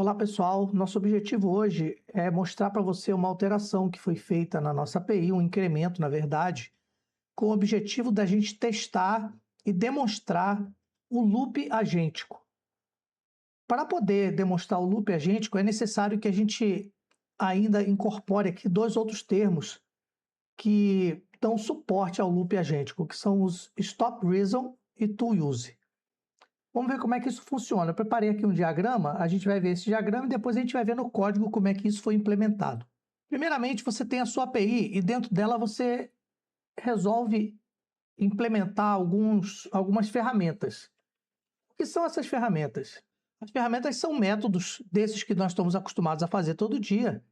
Olá, pessoal. Nosso objetivo hoje é mostrar para você uma alteração que foi feita na nossa API, um incremento, na verdade, com o objetivo da gente testar e demonstrar o loop agêntico. Para poder demonstrar o loop agêntico, é necessário que a gente ainda incorpore aqui dois outros termos que dão suporte ao loop agêntico, que são os stop reason e toUse. Vamos ver como é que isso funciona. Eu preparei aqui um diagrama, a gente vai ver esse diagrama e depois a gente vai ver no código como é que isso foi implementado. Primeiramente, você tem a sua API e dentro dela você resolve implementar algumas ferramentas. O que são essas ferramentas? As ferramentas são métodos desses que nós estamos acostumados a fazer todo dia,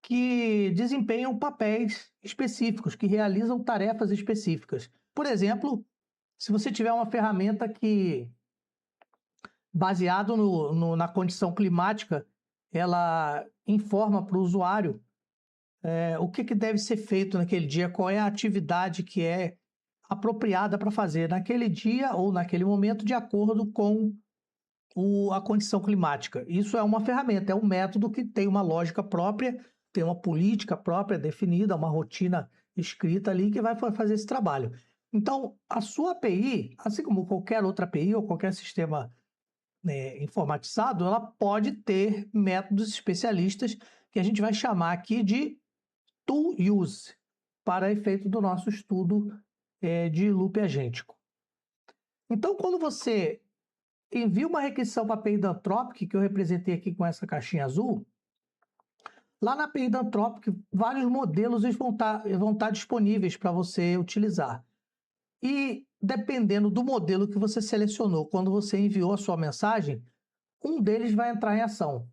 que desempenham papéis específicos, que realizam tarefas específicas. Por exemplo, se você tiver uma ferramenta que baseado na condição climática, ela informa para o usuário o que deve ser feito naquele dia, qual é a atividade que é apropriada para fazer naquele dia ou naquele momento, de acordo com a condição climática. Isso é uma ferramenta, é um método que tem uma lógica própria, tem uma política própria definida, uma rotina escrita ali que vai fazer esse trabalho. Então, a sua API, assim como qualquer outra API ou qualquer sistema informatizado, ela pode ter métodos especialistas que a gente vai chamar aqui de toUse, para efeito do nosso estudo de loop agêntico. Então, quando você envia uma requisição para a API da Anthropic, que eu representei aqui com essa caixinha azul, lá na API da Anthropic, vários modelos vão estar disponíveis para você utilizar. E dependendo do modelo que você selecionou, quando você enviou a sua mensagem, um deles vai entrar em ação.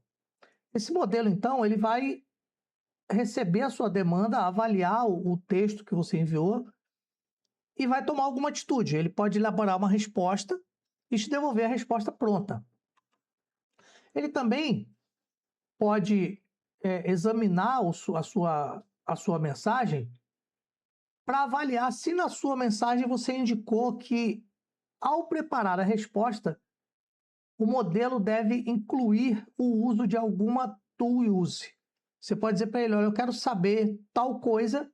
Esse modelo, então, ele vai receber a sua demanda, avaliar o texto que você enviou e vai tomar alguma atitude. Ele pode elaborar uma resposta e te devolver a resposta pronta. Ele também pode examinar a sua mensagem para avaliar se na sua mensagem você indicou que, ao preparar a resposta, o modelo deve incluir o uso de alguma toUse. Você pode dizer para ele, olha, eu quero saber tal coisa,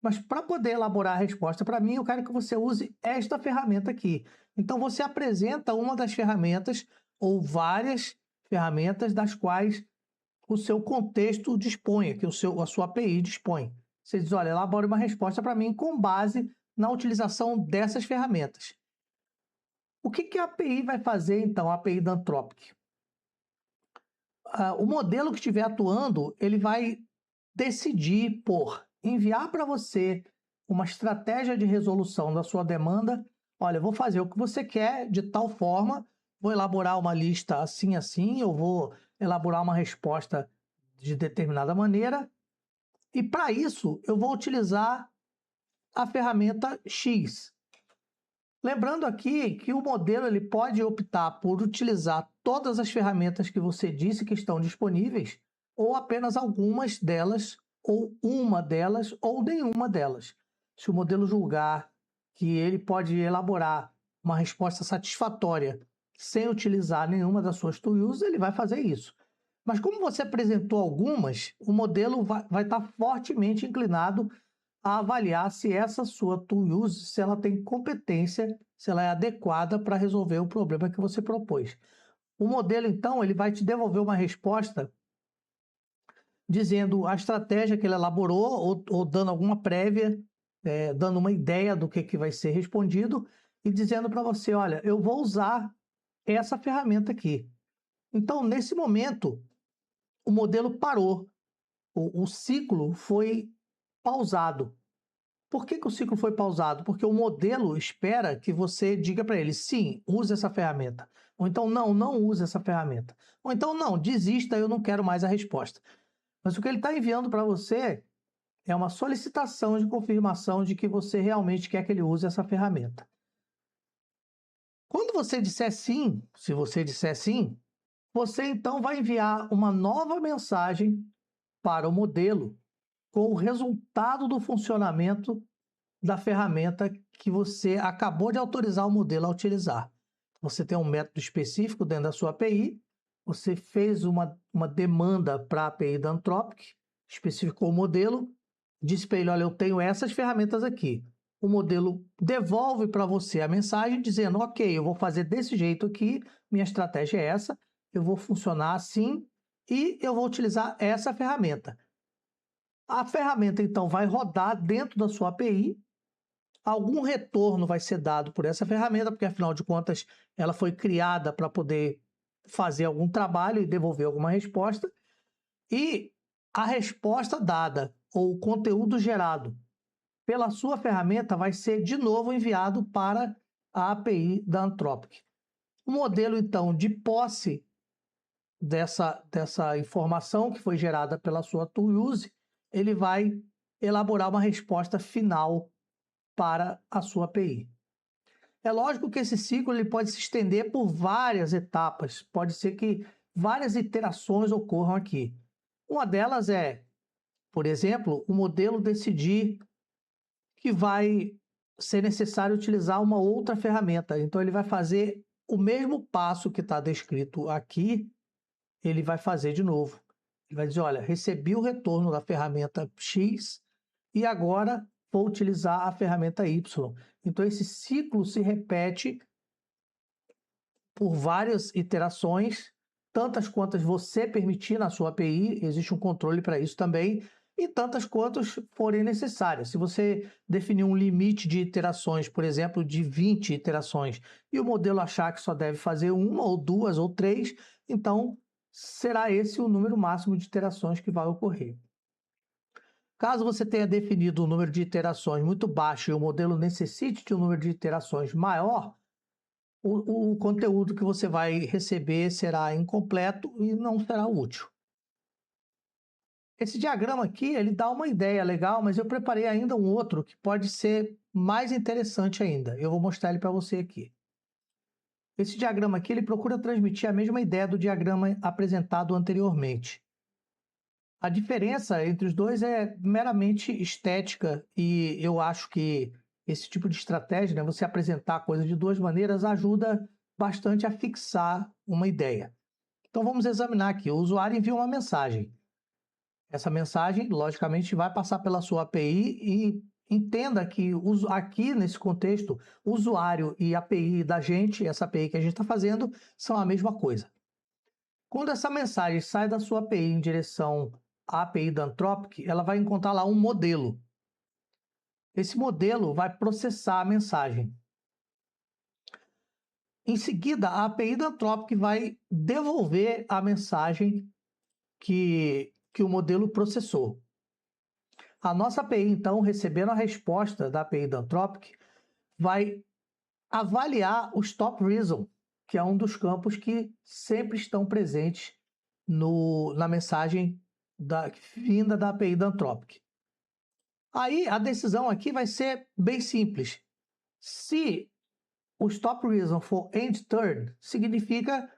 mas para poder elaborar a resposta para mim, eu quero que você use esta ferramenta aqui. Então, você apresenta uma das ferramentas ou várias ferramentas das quais o seu contexto dispõe, que a sua API dispõe. Você diz, olha, elabore uma resposta para mim com base na utilização dessas ferramentas. O que a API vai fazer, então, a API da Anthropic? O modelo que estiver atuando, ele vai decidir por enviar para você uma estratégia de resolução da sua demanda. Olha, eu vou fazer o que você quer de tal forma, vou elaborar uma lista assim, assim, eu vou elaborar uma resposta de determinada maneira, e para isso eu vou utilizar a ferramenta X. Lembrando aqui que o modelo ele pode optar por utilizar todas as ferramentas que você disse que estão disponíveis, ou apenas algumas delas, ou uma delas, ou nenhuma delas. Se o modelo julgar que ele pode elaborar uma resposta satisfatória sem utilizar nenhuma das suas toUses, ele vai fazer isso. Mas como você apresentou algumas, o modelo vai estar fortemente inclinado a avaliar se essa sua toUse, se ela tem competência, se ela é adequada para resolver o problema que você propôs. O modelo, então, ele vai te devolver uma resposta dizendo a estratégia que ele elaborou ou dando alguma prévia, dando uma ideia do que vai ser respondido e dizendo para você, olha, eu vou usar essa ferramenta aqui. Então, nesse momento, o modelo parou, o ciclo foi pausado. Por que o ciclo foi pausado? Porque o modelo espera que você diga para ele, sim, use essa ferramenta. Ou então, não use essa ferramenta. Ou então, não, desista, eu não quero mais a resposta. Mas o que ele está enviando para você é uma solicitação de confirmação de que você realmente quer que ele use essa ferramenta. Quando você disser sim, se você disser sim, você então vai enviar uma nova mensagem para o modelo com o resultado do funcionamento da ferramenta que você acabou de autorizar o modelo a utilizar. Você tem um método específico dentro da sua API, você fez uma demanda para a API da Anthropic, especificou o modelo, disse para ele, olha, eu tenho essas ferramentas aqui. O modelo devolve para você a mensagem dizendo, ok, eu vou fazer desse jeito aqui, minha estratégia é essa, eu vou funcionar assim e eu vou utilizar essa ferramenta. A ferramenta, então, vai rodar dentro da sua API, algum retorno vai ser dado por essa ferramenta, porque, afinal de contas, ela foi criada para poder fazer algum trabalho e devolver alguma resposta, e a resposta dada, ou o conteúdo gerado pela sua ferramenta, vai ser, de novo, enviado para a API da Anthropic. O modelo, então, de posse dessa informação que foi gerada pela sua ToolUse, ele vai elaborar uma resposta final para a sua API. É lógico que esse ciclo ele pode se estender por várias etapas, pode ser que várias iterações ocorram aqui. Uma delas é, por exemplo, o modelo decidir que vai ser necessário utilizar uma outra ferramenta. Então, ele vai fazer o mesmo passo que está descrito aqui, ele vai fazer de novo. Ele vai dizer, olha, recebi o retorno da ferramenta X e agora vou utilizar a ferramenta Y. Então, esse ciclo se repete por várias iterações, tantas quantas você permitir na sua API, existe um controle para isso também, e tantas quantas forem necessárias. Se você definir um limite de iterações, por exemplo, de 20 iterações, e o modelo achar que só deve fazer uma, ou duas, ou três, então será esse o número máximo de iterações que vai ocorrer. Caso você tenha definido um número de iterações muito baixo e o modelo necessite de um número de iterações maior, o conteúdo que você vai receber será incompleto e não será útil. Esse diagrama aqui, ele dá uma ideia legal, mas eu preparei ainda um outro que pode ser mais interessante ainda. Eu vou mostrar ele para você aqui. Esse diagrama aqui, ele procura transmitir a mesma ideia do diagrama apresentado anteriormente. A diferença entre os dois é meramente estética e eu acho que esse tipo de estratégia, né, você apresentar a coisa de duas maneiras, ajuda bastante a fixar uma ideia. Então vamos examinar aqui. O usuário envia uma mensagem. Essa mensagem, logicamente, vai passar pela sua API e entenda que aqui nesse contexto, usuário e API da gente, essa API que a gente está fazendo, são a mesma coisa. Quando essa mensagem sai da sua API em direção à API da Anthropic, ela vai encontrar lá um modelo. Esse modelo vai processar a mensagem. Em seguida, a API da Anthropic vai devolver a mensagem que o modelo processou. A nossa API, então, recebendo a resposta da API da Anthropic, vai avaliar os top reason, que é um dos campos que sempre estão presentes na mensagem vinda da API da Anthropic. Aí, a decisão aqui vai ser bem simples. Se o stop reason for end turn, significa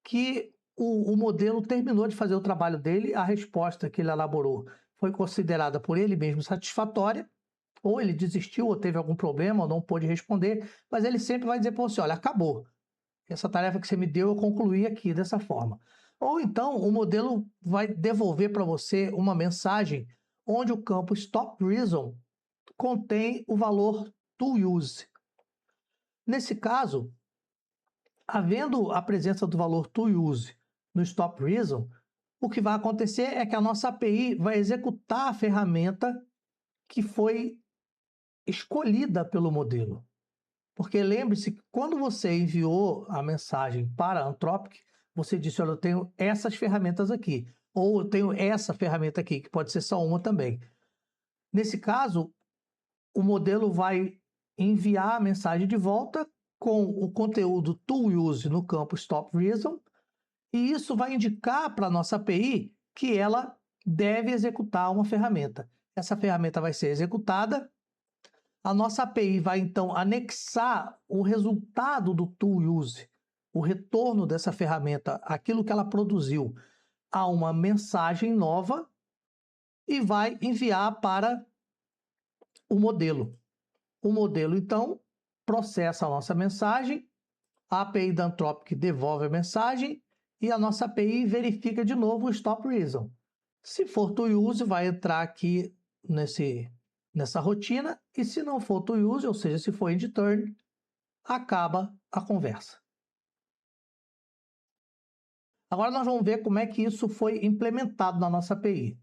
que o modelo terminou de fazer o trabalho dele, a resposta que ele elaborou foi considerada por ele mesmo satisfatória, ou ele desistiu, ou teve algum problema, ou não pôde responder, mas ele sempre vai dizer para você, olha, acabou. Essa tarefa que você me deu, eu concluí aqui dessa forma. Ou então, o modelo vai devolver para você uma mensagem onde o campo stop reason contém o valor to use. Nesse caso, havendo a presença do valor to use no stop reason, o que vai acontecer é que a nossa API vai executar a ferramenta que foi escolhida pelo modelo. Porque lembre-se que quando você enviou a mensagem para a Anthropic, você disse, olha, eu tenho essas ferramentas aqui, ou eu tenho essa ferramenta aqui, que pode ser só uma também. Nesse caso, o modelo vai enviar a mensagem de volta com o conteúdo to use no campo stop reason, e isso vai indicar para a nossa API que ela deve executar uma ferramenta. Essa ferramenta vai ser executada, a nossa API vai então anexar o resultado do to use, o retorno dessa ferramenta, aquilo que ela produziu, a uma mensagem nova e vai enviar para o modelo. O modelo, então, processa a nossa mensagem, a API da Anthropic devolve a mensagem e a nossa API verifica de novo o stop reason. Se for to use, vai entrar aqui nessa rotina, e se não for to use, ou seja, se for end turn, acaba a conversa. Agora nós vamos ver como é que isso foi implementado na nossa API.